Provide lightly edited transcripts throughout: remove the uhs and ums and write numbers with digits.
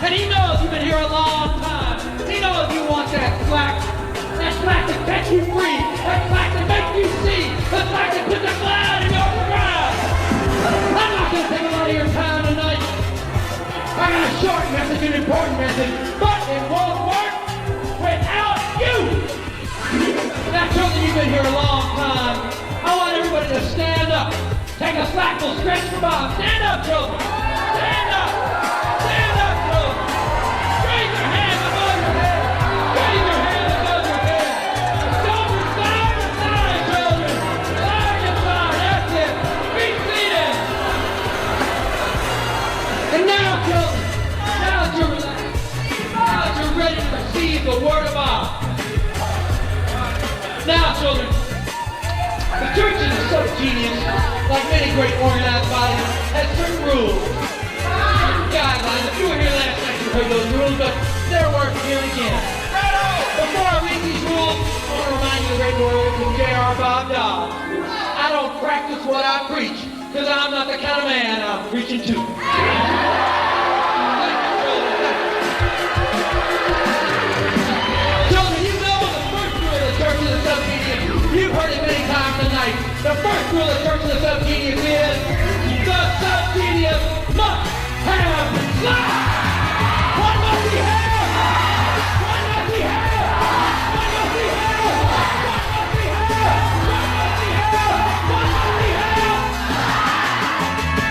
And he knows you've been here a long time. He knows you want that slack that sets you free, that slack that makes you see, the slack that puts a cloud in your ground. I'm not going to take a lot of your time tonight. I got a short message, an important message, but it won't work without you. Now, children, you've been here a long time. I want everybody to stand up. Take a slackful stretch for Bob. Stand up, children. Stand up. Stand up, children. Raise your hands above your head. Raise your hands above your head. Shoulders side to side, children. Side to side. That's it. Feet seated. And now, children, now that you're relaxed, now that you're ready to receive the word of God. Now, children, the church is a SubGenius, like many great organized bodies, has certain rules, certain guidelines. If you were here last night, you heard those rules, but they're worth hearing again. Before I read these rules, I want to remind you of the great words from J.R. Bob Dodd. I don't practice what I preach, because I'm not the kind of man I'm preaching to. Children, you know the first rule of the church is a SubGenius. You've heard it many times tonight. The first rule of the church of the SubGenius is the SubGenius must have life. What must he have? What must he have? What must he have? What must he have? What must he have? What must he have?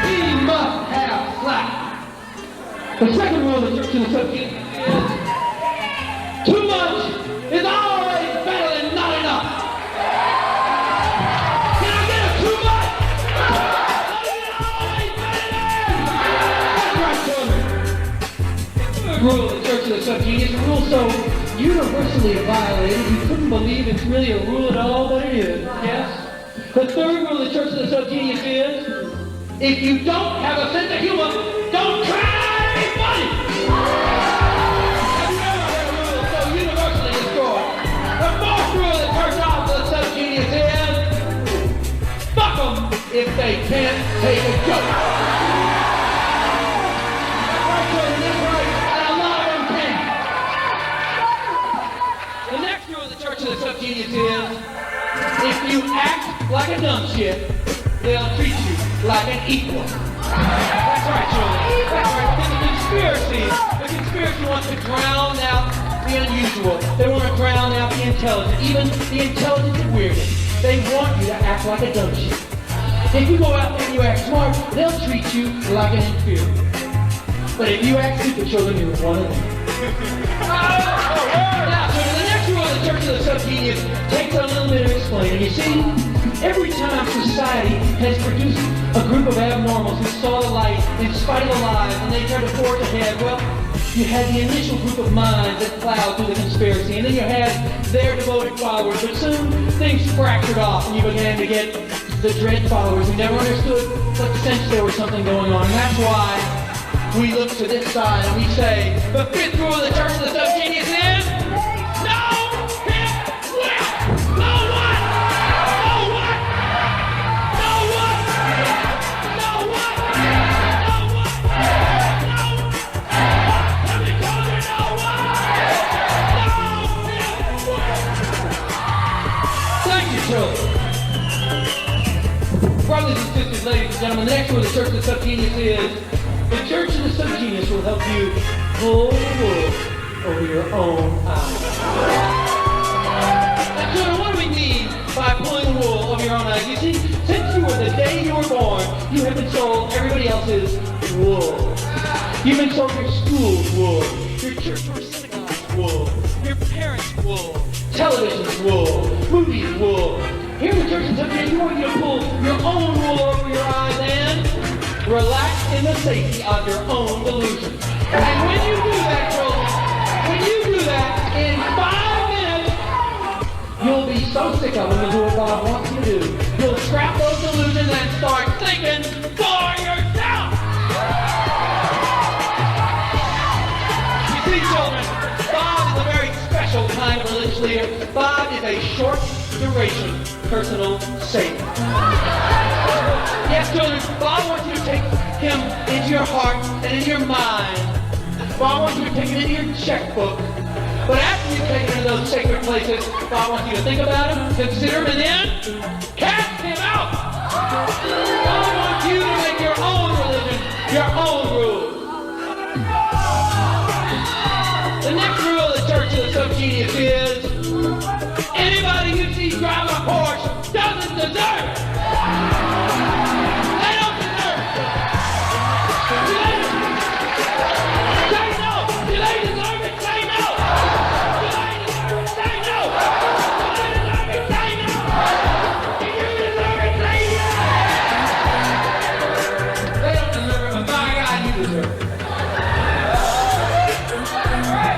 He must have life. The second rule of the church of the SubGenius is too much is always better than not enough. Rule of the Church of the SubGenius, a rule so universally violated you couldn't believe it's really a rule at all, but it is, yes? The third rule of the Church of the SubGenius is, if you don't have a sense of humor, don't try to be funny! Have you ever heard a rule so universally destroyed? The fourth rule of the Church of the SubGenius is, fuck them if they can't take a joke. The SubGenius is, if you act like a dumb shit, they'll treat you like an equal. That's right, children. That's right. Because the conspiracy wants to drown out the unusual. They want to drown out the intelligent, even the intelligent and weirdest. They want you to act like a dumb shit. If you go out there and you act smart, they'll treat you like an inferior. But if you act stupid, children, you're one of them. Now, You see, every time society has produced a group of abnormals who saw the light in spite of the lies and they tried to forge ahead, well, you had the initial group of minds that plowed through the conspiracy, and then you had their devoted followers, but soon things fractured off and you began to get the dread followers who never understood but sensed there was something going on. And that's why we look to this side and we say, the fifth rule of the Church of the SubGenius is, no hip will! No what? No what? No what? No what? No what? No what? Let me call you no what? No hip will! Thank you, children. Brothers and sisters, ladies and gentlemen, the next rule of the Church of the SubGenius is, the Church of the SubGenius will help you pull the wool over your own eyes. Now, children, what do we mean by pulling the wool over your own eyes? You see, since you were the day you were born, you have been sold everybody else's wool. You've been sold your school's wool, your church or synagogue's wool, your parents' wool, television's wool, movies' wool. Here in the Church of the SubGenius, we want you to pull your own wool over your eyes and relax in the safety of your own delusion. And when you do that, children, when you do that, in 5 minutes, you'll be so sick of them, you'll do what God wants you to do. You'll scrap those delusions and start thinking for yourself. You see, children, Bob is a very special kind of religious leader. Bob is a short-duration personal savior. Yes, children, Bob wants you to take him into your heart and into your mind. Bob wants you to take it into your checkbook. But after you take it into those sacred places, Bob wants you to think about him, consider him, and then cast him out. Bob wants you to make your own religion, your own rules. The next rule of the Church of the SubGenius is, anybody you see drive a Porsche doesn't deserve it.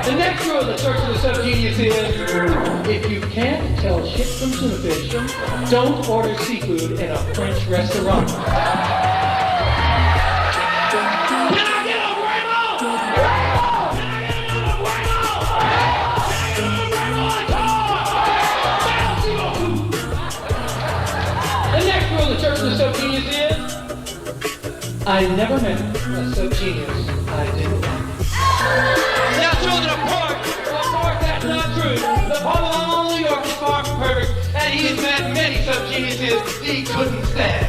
The next rule of the Church of the SubGenius is, if you can't tell shit from tuna fish, don't order seafood in a French restaurant. Can I get a Raymond? Can I get another Raymond? The next rule of the Church of the SubGenius is, I never met a SubGenius I didn't like. Now, children, of course, that's not true. The Pope of all New York is far from perfect, and he has met many SubGeniuses he couldn't stand.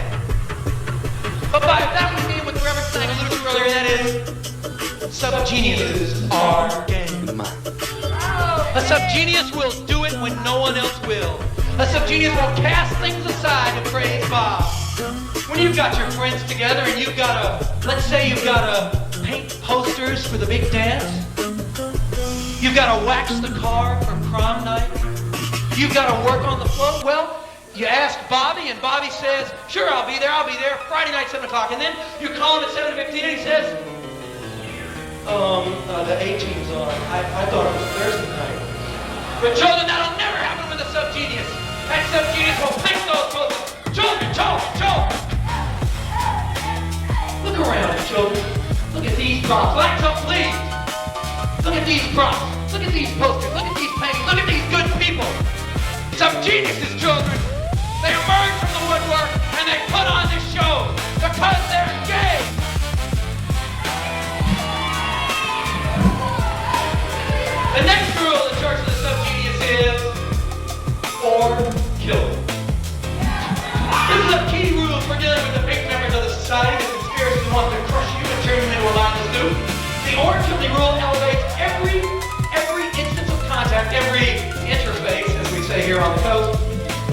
But by that we mean what the Reverend sang a little bit earlier, that is, SubGeniuses are game. A SubGenius will do it when no one else will. A SubGenius will cast things aside to praise Bob. When you've got your friends together and you've got let's say you've got to paint posters for the big dance. You've got to wax the car for prom night. You've got to work on the float. Well, you ask Bobby, and Bobby says, sure, I'll be there, Friday night, 7 o'clock. And then you call him at 7:15 and he says, the 18's on. I thought it was Thursday night. But children, that'll never happen with a SubGenius. That SubGenius will paint those posters. Children. Look around, children. Look at these props. Lights up, please. Look at these props. Look at these posters. Look at these paintings. Look at these good people. SubGeniuses, children. They emerge from the woodwork and they put on this show because they're gay. The next rule of the Church of the SubGenius is, or kill them. This is a key rule for dealing with the big members of the society, the conspiracy who want to crush you and turn you into a mindless dude. The or killing rule elevates every instance of contact, every interface, as we say here on the coast,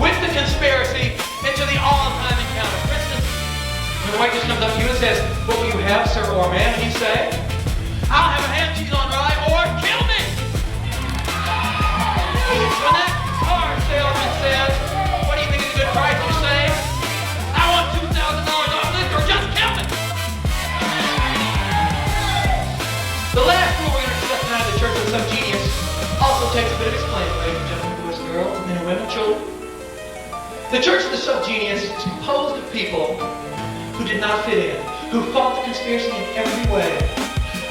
with the conspiracy into the all-time encounter. For instance, when the white just comes up to you and says, what will you have, sir or ma'am? And you say, I'll have a ham, cheese on rye, or kill me! When that car salesman says, what do you think The Church of the SubGenius is composed of people who did not fit in, who fought the conspiracy in every way,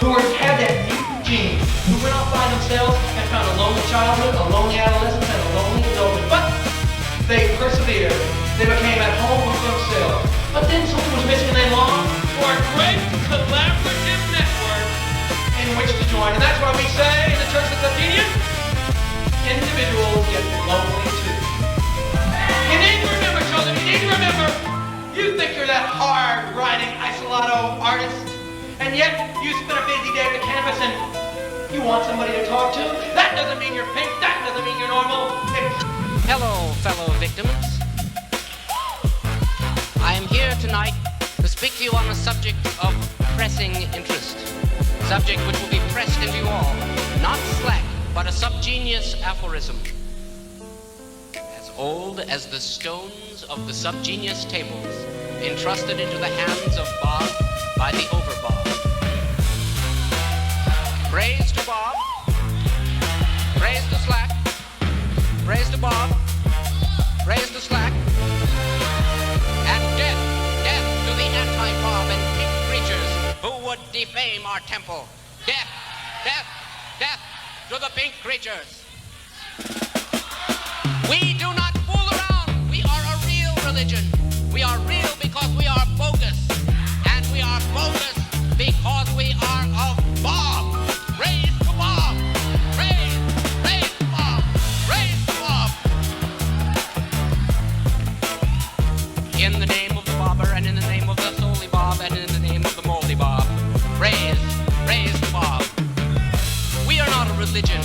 who had that mutant gene, who went off by themselves and found a lonely childhood, a lonely adolescence, and a lonely adulthood. But they persevered. They became at home with themselves. But then something was missing and they longed for a great collaborative network in which to join. And that's why we say in the Church of the SubGenius, individuals get lonely too. You need to remember, children, you need to remember, you think you're that hard-riding isolato artist, and yet you spend a busy day at the campus and you want somebody to talk to. That doesn't mean you're pink, that doesn't mean you're normal. Hello, fellow victims. I am here tonight to speak to you on a subject of pressing interest. Subject which will be pressed into you all. Not slack, but a SubGenius aphorism. As old as the stones of the SubGenius tables, entrusted into the hands of Bob by the Overbob. Praise to Bob. Praise to Slack. Praise to Bob. Praise to Slack. And death to the anti-Bob and pink creatures who would defame our temple. Death to the pink creatures. We do not fool around. We are a real religion. We are real because we are bogus. And we are bogus because we are of Bob. Praise to Bob. Praise to Bob. Praise to Bob. In the name of the Bobber and in the name of the Solely Bob and in the name of the Moldy Bob. Praise to Bob. We are not a religion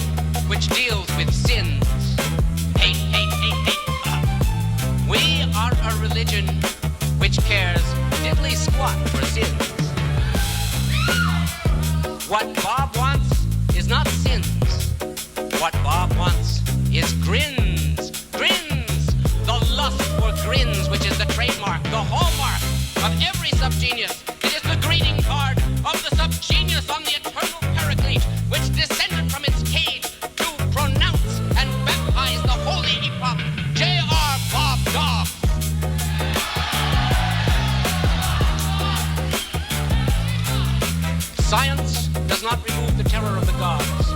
which deals with sins. Hate. We are a religion which cares diddly squat for sins. What Bob wants is not sins. What Bob wants is grins. Grins! The lust for grins, which is the trademark, the hallmark of every SubGenius. It is the greeting card of the SubGenius on the eternal paraclete, which descended from its cage to pronounce and baptize the holy epoch, J.R. Bob Dobbs. Science does not remove the terror of the gods.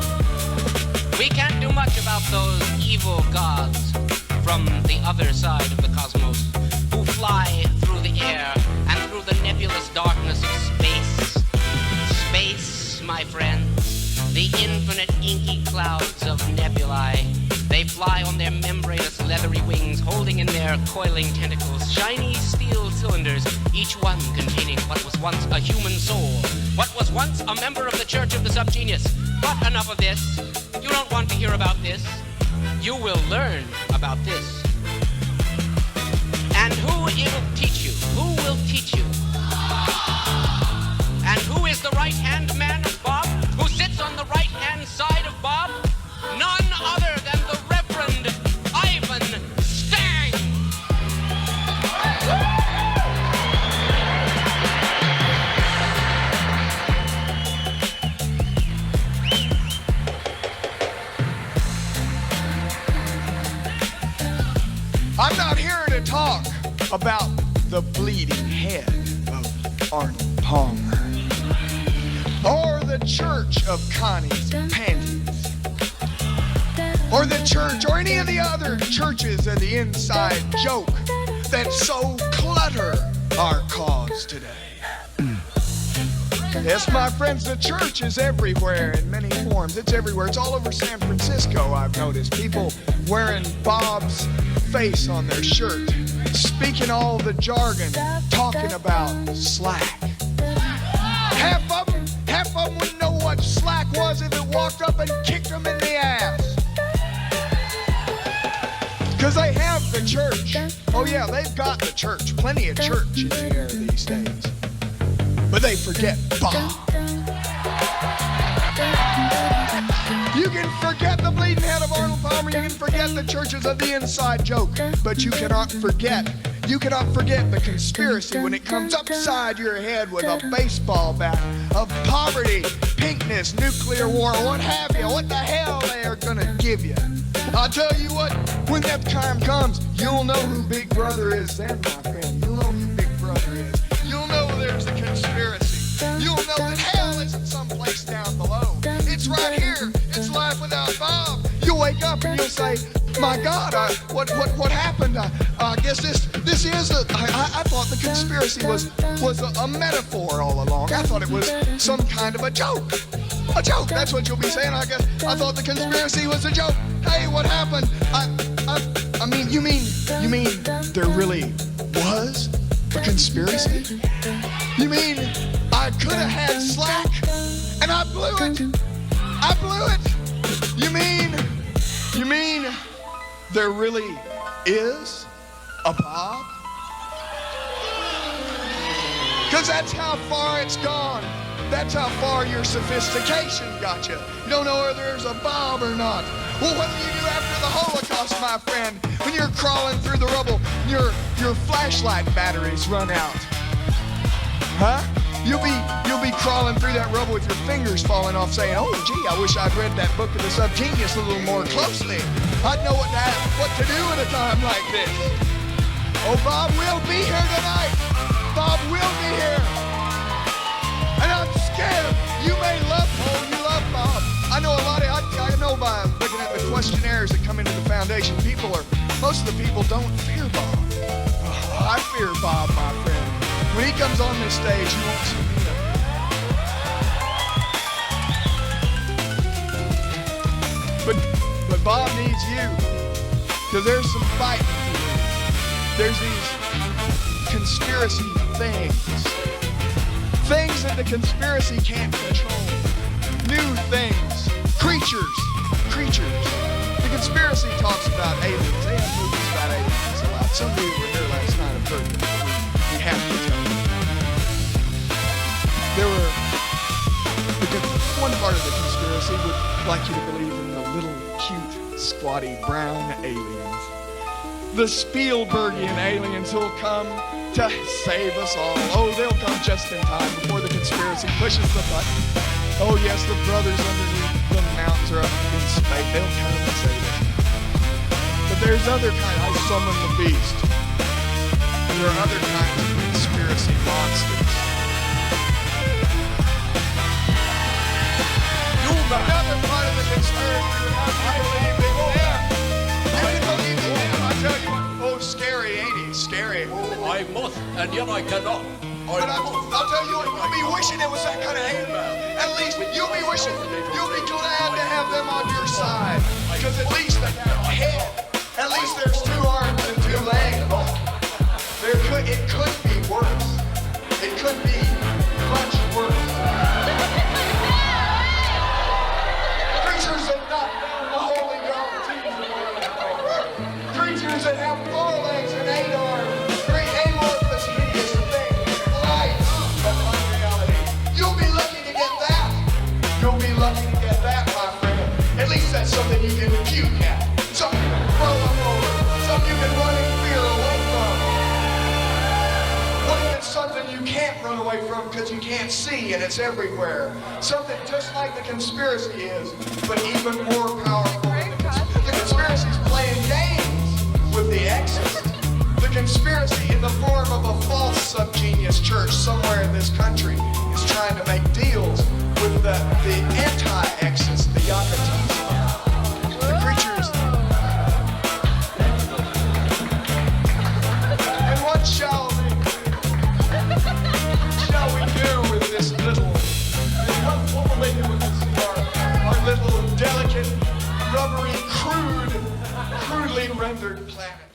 We can't do much about those evil gods from the other side of the cosmos, who fly through the air and through the nebulous darkness of space. Space, my friends, the infinite inky clouds of nebulae. They fly on their membranous leathery wings, holding in their coiling tentacles shiny steel cylinders, each one containing what was once a human soul, what was once a member of the Church of the SubGenius. But enough of this. You don't want to hear about this. You will learn about this. And who will teach you? Who will teach you? And who is the right-hand man of Bob? Who sits on the right-hand side of Bob? None other than the Reverend Ivan Stang. I'm not here to talk about the bleeding head of Arnold Palmer or the church of Connie's panties or the church or any of the other churches of the inside joke that so clutter our cause today. Yes, my friends, the church is everywhere in many forms. It's everywhere. It's all over San Francisco, I've noticed. People wearing Bob's face on their shirt, speaking all the jargon, talking about slack. Half of them wouldn't know what slack was if it walked up and kicked them in the ass. Because they have the church. Oh yeah, they've got the church. Plenty of church in the air these days. But they forget Bob. You can forget the bleeding head of Arnold Palmer. You can forget the churches of the inside joke. But you cannot forget the conspiracy when it comes upside your head with a baseball bat of poverty, pinkness, nuclear war, what have you. What the hell they are going to give you. I'll tell you what, when that time comes, you'll know who Big Brother is then, my friend. You'll know who Big Brother is. You'll know there's a conspiracy. You'll know that hell isn't someplace down below. It's right here. It's Life Without Bob. You'll wake up and you'll say, my God, what happened? I guess this is I thought the conspiracy was a metaphor all along. I thought it was some kind of a joke. A joke, that's what you'll be saying. I thought the conspiracy was a joke. Hey, what happened? I mean, you mean there really was a conspiracy? You mean I could have had slack and I blew it? I blew it. You mean there really is a Bob? Because that's how far it's gone. That's how far your sophistication got you. You don't know whether there's a Bob or not. Well, what do you do after the Holocaust, my friend? When you're crawling through the rubble, your flashlight batteries run out. Huh? You'll be crawling through that rubble with your fingers falling off saying, oh, gee, I wish I'd read that book of the SubGenius a little more closely. I'd know what to do at a time like this. Oh, Bob will be here tonight. Bob will be here. And I'm scared. You love Bob. I know I know by looking at the questionnaires that come into the foundation, most of the people don't fear Bob. Oh, I fear Bob, my friend. When he comes on this stage, you won't see me. But Bob needs you. Because there's some fighting to do. There's these conspiracy things. Things that the conspiracy can't control. New things. Creatures. The conspiracy talks about aliens. They have movies about aliens a lot. Some of you were here last night have heard them. We have to tell you. There were one part of the conspiracy would like you to believe in the little cute, squatty, brown aliens. The Spielbergian aliens who'll come to save us all. Oh, they'll come just in time before the conspiracy pushes the button. Oh yes, the brothers underneath the mountains are up in space. They'll come and save us. But there's other kinds. I summon the beast. And there are other kinds of conspiracy monsters. Another part of the conspiracy I believe in them. You can believe in them, I tell you what. Oh, scary, ain't he? Scary. I must, and yet I cannot. But I'll tell you what, you'll be wishing it was that kind of alien. At least you'll be wishing, you'll be glad to have them on your side. Because at least they have a head. At least there's 2 arms and 2 legs. It could be worse. It could be much worse. Creatures that knock down the holy God. Creatures that have 4 legs and 8 arms. Great amorphous, hideous things. Lights, but unreality. You'll be lucky to get that. You'll be lucky to get that, my friend. At least that's something you can puke at. Something you can throw up over. Something you can run in fear away from. What if it's something you can't run away from because you can't see and it's everywhere? Something just like the conspiracy is, but even more powerful. The conspiracy's playing games with the exorcist. The conspiracy in the form of a false SubGenius church somewhere in this country is trying to make deals with the anti-exorcist, the Yakutis. The creatures. And what shall we do with this little, what will they do with this, our little delicate, rubbery, crudely rendered planet?